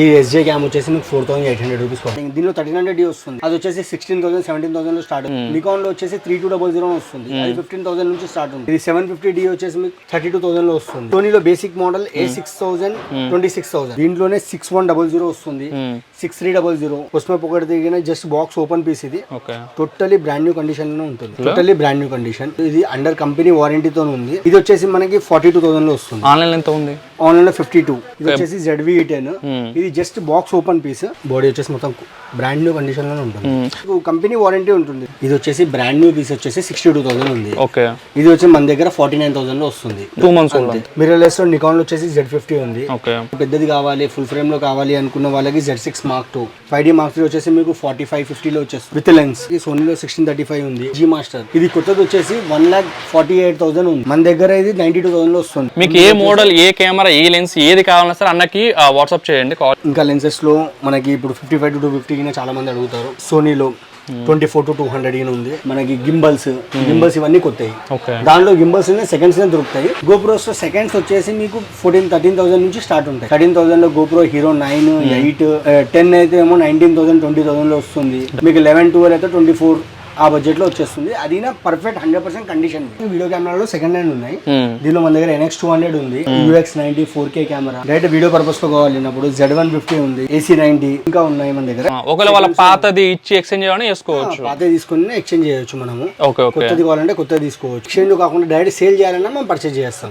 ఈ SJ cam వచ్చేసి మీకు 4800 రూపీస్ పడుతుంది. దీనిలో 1300D వస్తుంది, అది వచ్చేసి 16,000 17,000 లో స్టార్ట్. నికాన్ లో వచ్చేసి 3200 వస్తుంది, అది 15,000 నుంచి స్టార్ట్ ఉంది. ఇది 750D వచ్చేసి మీకు 32,000 లో వస్తుంది. సోనీలో బేసిక్ మోడల్ A6000 26,000, దీంట్లోనే 6100 వస్తుంది, 6300. కొస్మోప్ ఒకటి దిగిన జస్ట్ బాక్స్ ఓపెన్ పీస్. ఇది టోటల్లీ బ్రాండ్ న్యూ కండిషన్ లో ఉంటుంది, టోటల్లీ బ్రాండ్ న్యూ కండిషన్. ఇది అండర్ కంపెనీ వారంటీతో ఉంది. ఇది వచ్చేసి మనకి 42,000 లో వస్తుంది. ఆన్లైన్ ఎంత ఉంది? ఆన్లైన్ లో 52. ఇది వచ్చేసి ZV-E10. ఇది just box open piece, body వచ్చేసి మొత్తం బ్రాండ్ న్యూ కండిషన్ లో ఉంటుంది, కంపెనీ వారంటీ ఉంటుంది. ఇది వచ్చేసి బ్రాండ్ న్యూ పీస్ వచ్చేసి 62,000 ఉంది. ఇది వచ్చి మన దగ్గర 49,000 లో వస్తుంది. 2 months మిర్రర్లెస్ లో నికాన్ లో వచ్చేసి Z50 ఉంది. పెద్దది కావాలి, ఫుల్ ఫ్రేమ్ లో కావాలి అనుకున్న వాళ్ళకి Z6 Mark II, 5D Mark III వచ్చేసి మీకు 45-50 లో వచ్చేస్తుంది విత్ లెన్స్. ఈ సోనీలో 1635 ఉంది. G Master ఇది కొత్తది వచ్చేసి 1,48,000 ఉంది. మన దగ్గర ఇది 92,000 లో వస్తుంది. మీకు ఏ మోడల్, ఏ కెమెరా, ఏ లెన్స్ ఏది కావాలన్నా సరే అన్నకి వాట్సాప్ చేయండి. ఇంకా లెన్సెస్ లో మనకి ఇప్పుడు 55 to 250 చాలా మంది అడుగుతారు. సోనీలో 24 to 200 ఉంది. మనకి గింబల్స్ ఇవన్నీ కొత్తాయి. దాంట్లో గింబల్స్ సెకండ్స్ దొరుకుతాయి. గోప్రోస్ లో సెకండ్స్ వచ్చేసి మీకు 13,000 నుంచి స్టార్ట్ ఉంటాయి. 13,000 లో గోప్రో హీరో 9, 8, 10 అయితే ఏమో 19,000 20,000 లో వస్తుంది. మీకు 11, 12 అయితే 24 ఆ బడ్జెట్ లో వచ్చేస్తుంది. అది పర్ఫెక్ట్ 100% కండిషన్. వీడియో కెమెరాలో సెకండ్ హ్యాండ్ ఉన్నాయి. దీనిలో మన దగ్గర NX200 ఉంది, UX90 4K camera. Direct video purpose లో కావాలన్నప్పుడు Z150 ఉంది, AC90 ఇంకా ఉన్నాయి మన దగ్గర. ఒకవేళ వాళ్ళ పాతది ఇచ్చి ఎక్స్చేంజ్ చేయాలని చేసుకోవచ్చు, పాతది తీసుకుని ఎక్స్చేంజ్ చేయొచ్చు మనము. కొత్తది కావాలంటే కొత్తది తీసుకోవచ్చు. ఎక్స్చేంజ్ కాకుండా డైరెక్ట్ సేల్ చేయాలన్నా మనం పర్చేజ్ చేస్తాం.